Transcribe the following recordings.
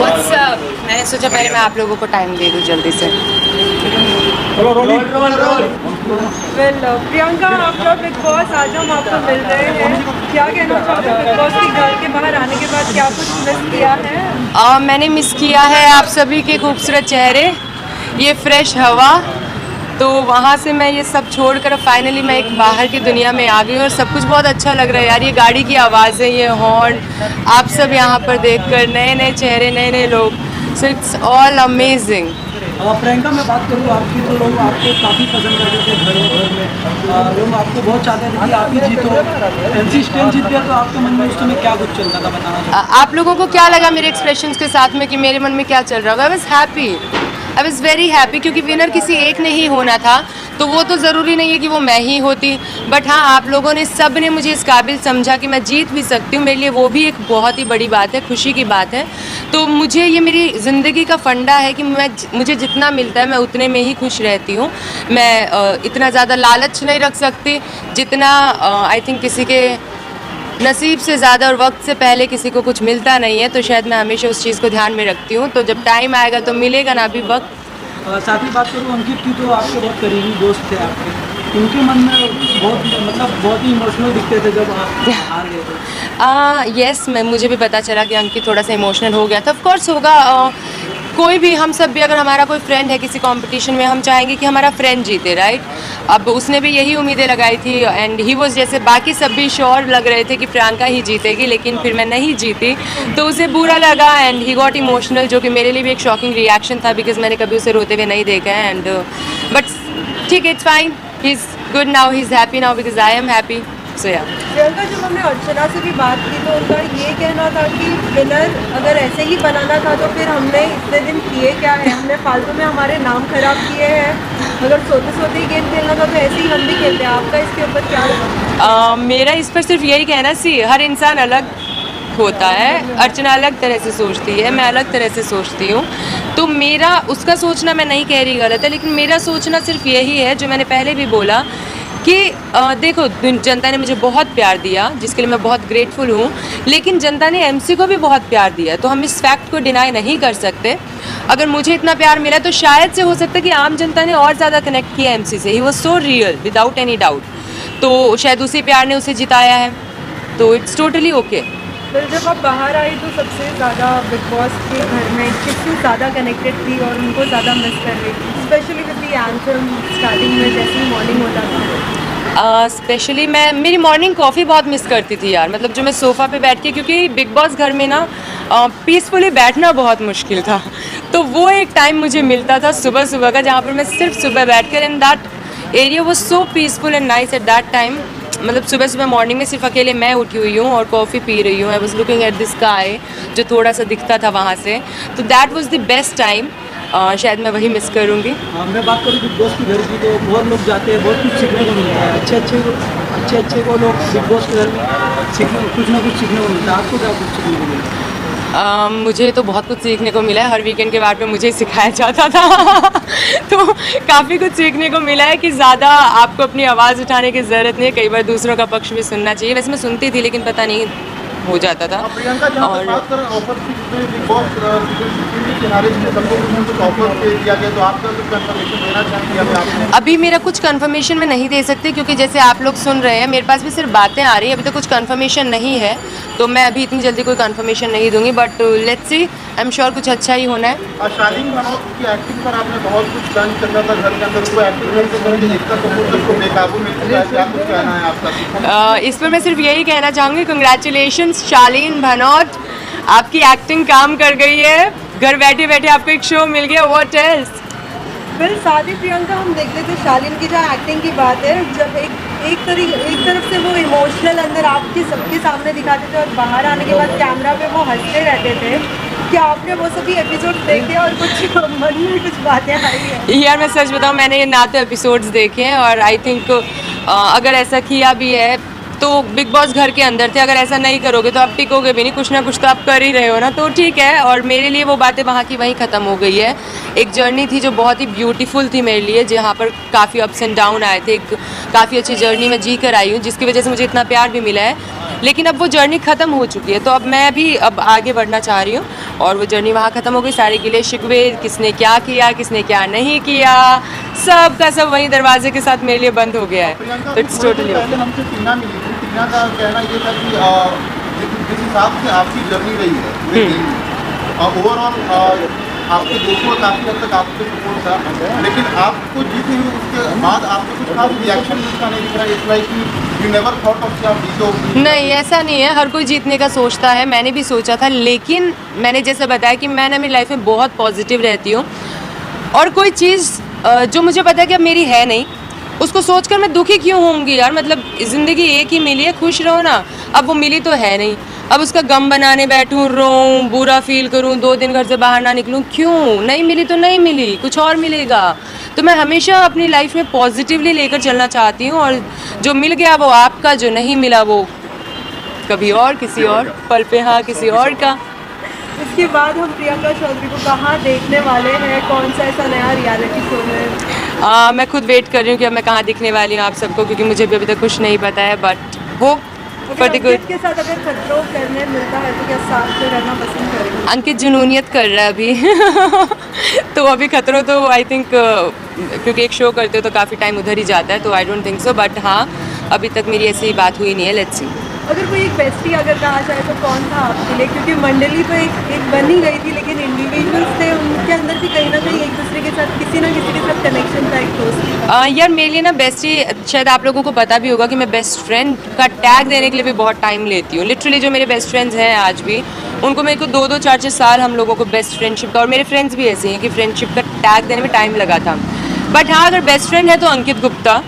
What's up? मैंने सोचा पहले मैं आप लोगों को टाइम दे दूं जल्दी से। प्रियंका, आप लोग बिग बॉस, आज हम आपको मिल रहे हैं, क्या कहना चाहोगे बिग बॉस के घर के बाहर आने के बाद? क्या कुछ मिस किया है? मैंने मिस किया है आप सभी के खूबसूरत चेहरे, ये फ्रेश हवा। तो वहाँ से मैं ये सब छोड़कर फाइनली मैं एक बाहर की दुनिया में आ गई हूँ और सब कुछ बहुत अच्छा लग रहा है यार। ये गाड़ी की आवाज़ें, ये हॉर्न, आप सब यहाँ पर देखकर नए नए चेहरे, नए नए लोग, so it's all amazing. Priyanka, मैं बात करूँ आपकी तो लोग आपको काफ़ी पसंद करते थे घर में। लोग आपको बहुत चाहते थे कि आप ही जीतो। MC स्टैन जीत गया तो आपके मन में उस समय क्या कुछ चलता था, बताना चाहूँ। आप लोगों को क्या लगा मेरे एक्सप्रेशंस के साथ में कि मेरे मन में क्या चल रहा होगा? आई वॉज वेरी हैप्पी क्योंकि विनर किसी एक ने ही होना था, तो वो तो ज़रूरी नहीं है कि वो मैं ही होती। बट हाँ, आप लोगों ने, सब ने मुझे इस काबिल समझा कि मैं जीत भी सकती हूँ। मेरे लिए वो भी एक बहुत ही बड़ी बात है, खुशी की बात है। तो मुझे ये मेरी ज़िंदगी का फंडा है कि मुझे जितना मिलता है मैं उतने में ही खुश रहती हूँ। मैं इतना ज़्यादा लालच नहीं रख सकती जितना आई थिंक किसी के नसीब से ज़्यादा और वक्त से पहले किसी को कुछ मिलता नहीं है। तो शायद मैं हमेशा उस चीज़ को ध्यान में रखती हूँ। तो जब टाइम आएगा तो मिलेगा ना भी वक्त। साथ ही बात करूँ अंकित की, तो आपके बहुत करीबी दोस्त थे आपके, उनके मन में बहुत ही इमोशनल दिखते थे जब आप हार गए थे। यस, मुझे भी पता चला कि अंकित थोड़ा सा इमोशनल हो गया था। ऑफ कोर्स होगा। कोई भी, हम सब भी, अगर हमारा कोई फ्रेंड है किसी कंपटीशन में, हम चाहेंगे कि हमारा फ्रेंड जीते, राइट? अब उसने भी यही उम्मीदें लगाई थी एंड ही वाज, जैसे बाकी सब भी श्योर लग रहे थे कि प्रियंका ही जीतेगी, लेकिन फिर मैं नहीं जीती तो उसे बुरा लगा एंड ही गॉट इमोशनल, जो कि मेरे लिए भी एक शॉकिंग रिएक्शन था बिकॉज मैंने कभी उसे रोते हुए नहीं देखा है। एंड बट ठीक है, it's fine, he is good now, he is happy now because I am happy. So yeah Priyanka, जब हमने अर्चना से भी बात की तो उनका ये कहना था कि विनर अगर ऐसे ही बनाना था तो फिर हमने इतने दिन किए क्या है, हमने फालतू में हमारे नाम खराब किए हैं। अगर सोते सोते ही गेम खेलना था तो ऐसे ही हम भी खेलते हैं। आपका इसके ऊपर क्या? मेरा इस पर सिर्फ यही कहना, सी हर इंसान अलग होता है। अर्चना अलग तरह से सोचती है, मैं अलग तरह से सोचती हूँ। तो मेरा, उसका सोचना मैं नहीं कह रही गलत है, लेकिन मेरा सोचना सिर्फ यही है जो मैंने पहले भी बोला कि देखो, जनता ने मुझे बहुत प्यार दिया जिसके लिए मैं बहुत ग्रेटफुल हूँ, लेकिन जनता ने MC को भी बहुत प्यार दिया, तो हम इस फैक्ट को डिनाई नहीं कर सकते। अगर मुझे इतना प्यार मिला तो शायद से हो सकता है कि आम जनता ने और ज़्यादा कनेक्ट किया MC से। He was so real without any doubt, तो शायद उसी प्यार ने उसे जिताया है। तो इट्स टोटली ओके। फिर जब आप बाहर आई तो सबसे ज़्यादा बिग बॉस के घर में किससे ज़्यादा कनेक्टेड थी और उनको ज़्यादा मिस कर रही थी? Specially with the anthem starting में जैसे ही मॉर्निंग होता था। स्पेशली मैं मेरी मॉर्निंग कॉफ़ी बहुत मिस करती थी यार। मतलब जो मैं सोफ़ा पे बैठ के, क्योंकि बिग बॉस घर में ना पीसफुली बैठना बहुत मुश्किल था, तो वो एक टाइम मुझे मिलता था सुबह सुबह का जहाँ पर मैं सिर्फ सुबह बैठ कर, and that area was so peaceful and nice at that time. मतलब सुबह सुबह मॉर्निंग में सिर्फ अकेले मैं उठी हुई हूँ और कॉफ़ी पी रही हूँ। I was looking at the sky, जो थोड़ा सा दिखता था वहाँ से, तो that was the best time. शायद मैं वही मिस करूँगी। मैं बात करूँ बिग बॉस के घर की, तो बहुत लोग जाते हैं, बहुत कुछ सीखने को मिलता है। अच्छे को लोग बिग बॉस के घर में कुछ ना कुछ सीखने को मिलता है। आपको क्या कुछ सीखने को मिलता है? मुझे तो बहुत कुछ सीखने को मिला है। हर वीकेंड के बाद में मुझे सिखाया जाता था तो काफ़ी कुछ सीखने को मिला है कि ज़्यादा आपको अपनी आवाज़ उठाने की ज़रूरत नहीं है, कई बार दूसरों का पक्ष भी सुनना चाहिए। वैसे मैं सुनती थी लेकिन पता नहीं हो जाता था। प्रियंका, जहाँ बात करें ऑफर की, बिग बॉस किनारे से सबको कुछ ऑफर दिया गया, तो आपका कुछ कंफर्मेशन देना चाहेंगे? अभी मेरा कुछ कंफर्मेशन मैं नहीं दे सकती क्योंकि जैसे आप लोग सुन रहे हैं मेरे पास भी सिर्फ बातें आ रही हैं, अभी तो कुछ कंफर्मेशन नहीं है, तो मैं अभी इतनी जल्दी कोई कंफर्मेशन नहीं दूंगी। But let's see, I am sure कुछ अच्छा ही होना है। और शालीन भनोट की एक्टिंग पर आपने बहुत कुछ डन चल रहा था घर के अंदर, उसको एक्टिंग देखकर तो उसको बेकाबू में क्या कुछ कहना है आपका? इस पर मैं सिर्फ यही कहना चाहूँगी, कंग्रेचुलेशंस शालीन भनोट, आपकी एक्टिंग काम कर गई है। घर बैठे बैठे आपको एक शो मिल गया, व्हाट एल्स। फिर साथ ही प्रियंका, हम देख लेते शालीन की जहाँ एक्टिंग की बात है, जब एक तरफ से वो इमोशनल अंदर आपके सबके सामने दिखाते थे और बाहर आने के बाद कैमरा पे वो हंसते रहते थे। क्या आपने वो सभी एपिसोड देखे और कुछ मन में कुछ बातें आई है? यार मैं सच बताऊँ, मैंने ये ना तो एपिसोड्स देखे हैं और आई थिंक अगर ऐसा किया भी है तो बिग बॉस घर के अंदर थे। अगर ऐसा नहीं करोगे तो आप टिकोगे भी नहीं, कुछ ना कुछ तो आप कर ही रहे हो ना, तो ठीक है। और मेरे लिए वो बातें वहाँ की वहीं ख़त्म हो गई है। एक जर्नी थी जो बहुत ही ब्यूटीफुल थी मेरे लिए, जहाँ पर काफ़ी अप्स एंड डाउन आए थे। एक काफ़ी अच्छी जर्नी मैं जी कर आई हूँ जिसकी वजह से मुझे इतना प्यार भी मिला है। लेकिन अब वो जर्नी ख़त्म हो चुकी है, तो अब मैं भी अब आगे बढ़ना चाह रही हूँ और वो जर्नी वहाँ ख़त्म हो गई। सारे गिले शिकवे, किसने क्या किया किसने क्या नहीं किया, सब का सब वहीं दरवाजे के साथ मेरे लिए बंद हो गया है। प्रियंका, तो इट्स टोटली पहले हमसे टीना मिली थी। टीना का कहना ये था कि जिस हिसाब से आपकी जर्नी रही है ओवरऑल आपके दोस्तों का काफ़ी हद तक आपके सपोर्ट था, लेकिन आपको जीतने हुए उसके बाद आपको कुछ खास रिएक्शन उसका नहीं दिख रहा है। It's like you never thought of कि आप जीतोगे। नहीं, ऐसा नहीं है, हर कोई जीतने का सोचता है, मैंने भी सोचा था, लेकिन मैंने जैसे बताया कि मैं ना मेरी लाइफ में बहुत पॉजिटिव रहती हूँ और कोई चीज़ जो मुझे पता है कि अब मेरी है नहीं, उसको सोचकर मैं दुखी क्यों होंगी यार। मतलब ज़िंदगी एक ही मिली है, खुश रहो ना। अब वो मिली तो है नहीं, अब उसका गम बनाने बैठूं, रोऊं, बुरा फील करूं, 2 दिन घर से बाहर ना निकलूं, क्यों? नहीं मिली तो नहीं मिली, कुछ और मिलेगा। तो मैं हमेशा अपनी लाइफ में पॉजिटिवली लेकर चलना चाहती हूँ और जो मिल गया वो आपका, जो नहीं मिला वो कभी और किसी और पल पे, हाँ, किसी और का। इसके बाद हम प्रियंका चौधरी को कहाँ देखने वाले हैं, कौन सा ऐसा नया रियलिटी शो में? मैं खुद वेट कर रही हूँ कि अब मैं कहाँ दिखने वाली हूँ आप सबको, क्योंकि मुझे भी अभी तक कुछ नहीं पता है, बट वो फॉर द गुड। के साथ अगर खतरों करने मिलता है तो क्या साथ में रहना पसंद करेंगे? अंकित जुनूनियत कर रहा है अभी तो अभी खतरों तो आई थिंक क्योंकि एक शो करते हो तो काफ़ी टाइम उधर ही जाता है, तो I don't think so, but हाँ अभी तक मेरी ऐसी बात हुई नहीं है। Let's see. अगर कोई एक बेस्टी अगर कहा जाए तो कौन था आपके लिए? क्योंकि मंडली तो एक बन ही गई थी, लेकिन इंडिविजुअल्स थे, उनके अंदर भी कहीं ना कहीं एक दूसरे के साथ किसी ना किसी के साथ कनेक्शन था, एक दोस्ती। यार मेरे लिए ना बेस्टी, शायद आप लोगों को पता भी होगा कि मैं बेस्ट फ्रेंड का टैग देने के लिए भी बहुत टाइम लेती हूँ। लिटरली जो मेरे बेस्ट फ्रेंड्स हैं आज भी, उनको मेरे को 2-2, 4-4 साल हम लोगों को बेस्ट फ्रेंडशिप का, और मेरे फ्रेंड्स भी ऐसे हैं कि फ्रेंडशिप का टैग देने में टाइम लगा था। बट हाँ, अगर बेस्ट फ्रेंड है तो अंकित गुप्ता,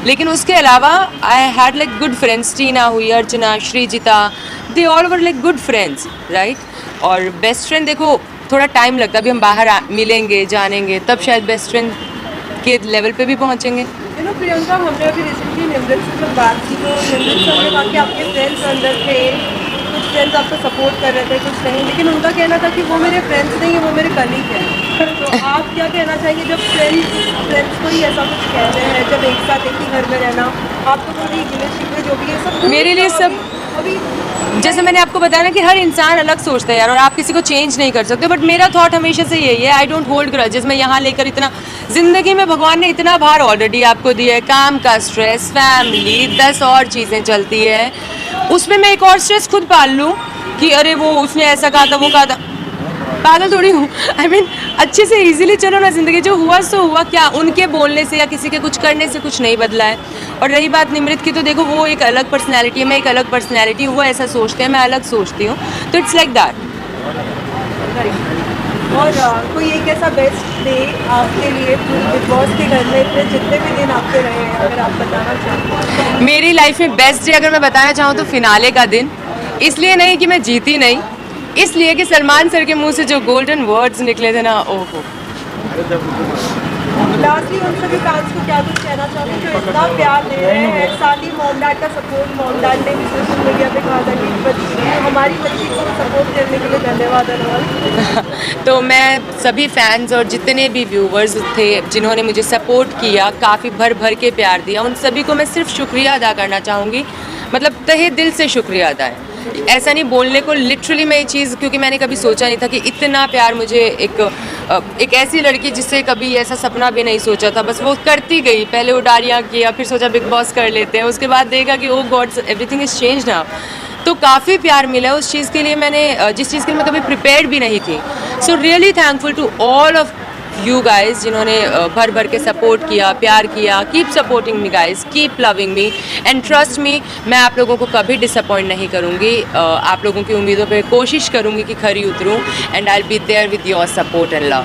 लेकिन उसके अलावा I had like good friends, Tina हुई, Archana, Shrijita, they all were like good friends, right. और बेस्ट फ्रेंड देखो थोड़ा टाइम लगता है, अभी हम बाहर मिलेंगे जानेंगे तब शायद बेस्ट फ्रेंड के लेवल पे भी पहुंचेंगे। यू नो प्रियंका, हमने अभी रिसेंटली निमृत से जब बात की तो निमृत से हमने कहा कि आपके फ्रेंड्स अंदर थे, कुछ फ्रेंड्स आपको सपोर्ट कर रहे थे, कुछ नहीं, लेकिन उनका कहना था कि वो मेरे फ्रेंड्स नहीं है, वो मेरे कलीग हैं। तो आप क्या कहना चाहेंगे जब फ्रेंड्स को ही ऐसा कुछ कह रहे हैं, जब एक साथ एक ही घर में रहना, आपको थोड़ी गिले शिकवे जो भी है सब मेरे लिए सब अभी जैसे मैंने आपको बताया ना कि हर इंसान अलग सोचता है यार, और आप किसी को चेंज नहीं कर सकते, बट मेरा थॉट हमेशा से यही है, आई डोंट होल्ड ग्रजेस। मैं यहाँ लेकर इतना, ज़िंदगी में भगवान ने इतना भार ऑलरेडी आपको दिया है, काम का स्ट्रेस, फैमिली, 10 और चीज़ें चलती है, उसमें मैं एक और स्ट्रेस खुद पाल लूँ कि अरे वो उसने ऐसा कहा था, वो कहा था। पागल थोड़ी हूँ, आई मीन अच्छे से इजीली चलो ना ज़िंदगी, जो हुआ सो हुआ, क्या उनके बोलने से या किसी के कुछ करने से कुछ नहीं बदला है। और रही बात निमृत की, तो देखो वो एक अलग पर्सनैलिटी है, मैं एक अलग पर्सनैलिटी हूँ, वो ऐसा सोचते हैं, मैं अलग सोचती हूँ, तो इट्स लाइक दैट। और कोई एक ऐसा बेस्ट डे आपके लिए बिग बॉस के घर में इतने जितने भी दिन आपके रहे हैं, अगर आप बताना चाहें? मेरी लाइफ में बेस्ट डे अगर मैं बताना चाहूँ तो फिनाले का दिन, इसलिए नहीं कि मैं जीती नहीं, इसलिए कि सलमान सर के मुंह से जो गोल्डन वर्ड्स निकले थे ना, ओहो। लास्टली उन सभी फैंस को क्या कुछ कहना चाहोगे जो इतना प्यार दे रहे हैं, साथ ही मॉम डैड का सपोर्ट, मॉम डैड ने भी सोशल मीडिया पे कहा था कि हमारी बच्ची को सपोर्ट करने के लिए धन्यवाद अनवल। तो मैं सभी फैंस और जितने भी व्यूवर्स थे जिन्होंने मुझे सपोर्ट किया, काफ़ी भर भर के प्यार दिया, उन सभी को मैं सिर्फ शुक्रिया अदा करना चाहूँगी, मतलब तहे दिल से शुक्रिया अदा है। ऐसा नहीं बोलने को, लिटरली मैं ये चीज़, क्योंकि मैंने कभी सोचा नहीं था कि इतना प्यार मुझे एक ऐसी लड़की जिससे कभी ऐसा सपना भी नहीं सोचा था, बस वो करती गई, पहले उडारियाँ किया, फिर सोचा बिग बॉस कर लेते हैं, उसके बाद देखा कि oh god everything is change now, तो काफ़ी प्यार मिला उस चीज़ के लिए, मैंने जिस चीज़ के लिए मैं कभी प्रिपेयर्ड भी नहीं थी। So really thankful to all of you guys जिन्होंने भर भर के सपोर्ट किया, प्यार किया। Keep supporting me guys, keep loving me and trust me, मैं आप लोगों को कभी डिसअपॉइंट नहीं करूँगी, आप लोगों की उम्मीदों पे कोशिश करूँगी कि खरी उतरूँ, and I will be there with your support and love.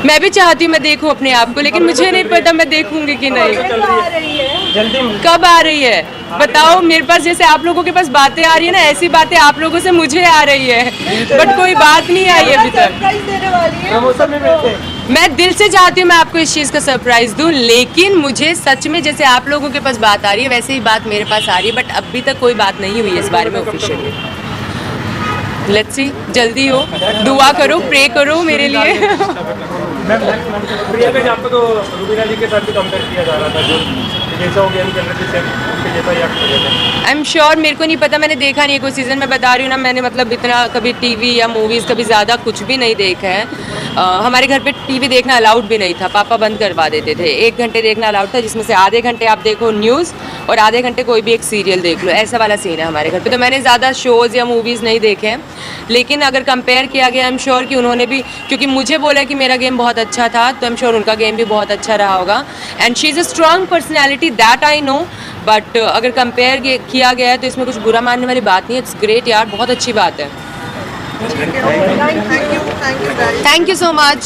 मैं भी चाहती हूँ मैं देखूँ अपने आप को, लेकिन मुझे नहीं पता मैं देखूँगी कि नहीं। कब आ रही है बताओ, मेरे पास जैसे आप लोगों के पास बातें आ रही है ना, ऐसी बातें आप लोगों से मुझे आ रही है, बट कोई बात नहीं आई है अभी तक। मैं दिल से चाहती हूँ मैं आपको इस चीज़ का सरप्राइज़ दूँ, लेकिन मुझे सच में जैसे आप लोगों के पास बात आ रही है वैसे ही बात मेरे पास आ रही है, बट अभी तक कोई बात नहीं हुई है इस बारे में ऑफिशियली। लेट्स सी, जल्दी हो, दुआ करो, प्रे करो मेरे लिए। प्रियंका जी, आपको तो रुबीना जी के साथ भी कंपेयर किया जा रहा था, जो जैसा वो गेम खेल रहे थे सेम उसके जैसा ही आप खेल रहे थे? आई एम श्योर, मेरे को नहीं पता, मैंने देखा नहीं है कोई सीज़न। मैं बता रही हूँ ना, मैंने मतलब इतना कभी टीवी या मूवीज़ कभी ज़्यादा कुछ भी नहीं देखा है। हमारे घर पे टीवी देखना अलाउड भी नहीं था, पापा बंद करवा देते थे। 1 घंटे देखना अलाउड था, जिसमें से आधे घंटे आप देखो न्यूज़ और आधे घंटे कोई भी एक सीरियल देख लो, ऐसा वाला सीन है हमारे घर पे। तो मैंने ज़्यादा शोज़ या मूवीज़ नहीं देखे हैं, लेकिन अगर कंपेयर किया गया, आई एम श्योर कि उन्होंने भी, क्योंकि मुझे बोला कि मेरा गेम बहुत अच्छा था, तो आई एम श्योर उनका गेम भी बहुत अच्छा रहा होगा। And she is a strong personality, that I know. But अगर कंपेयर किया गया है तो इसमें कुछ बुरा मानने वाली बात नहीं है। इट्स ग्रेट यार, बहुत अच्छी बात है। Thank you guys. Thank you so much.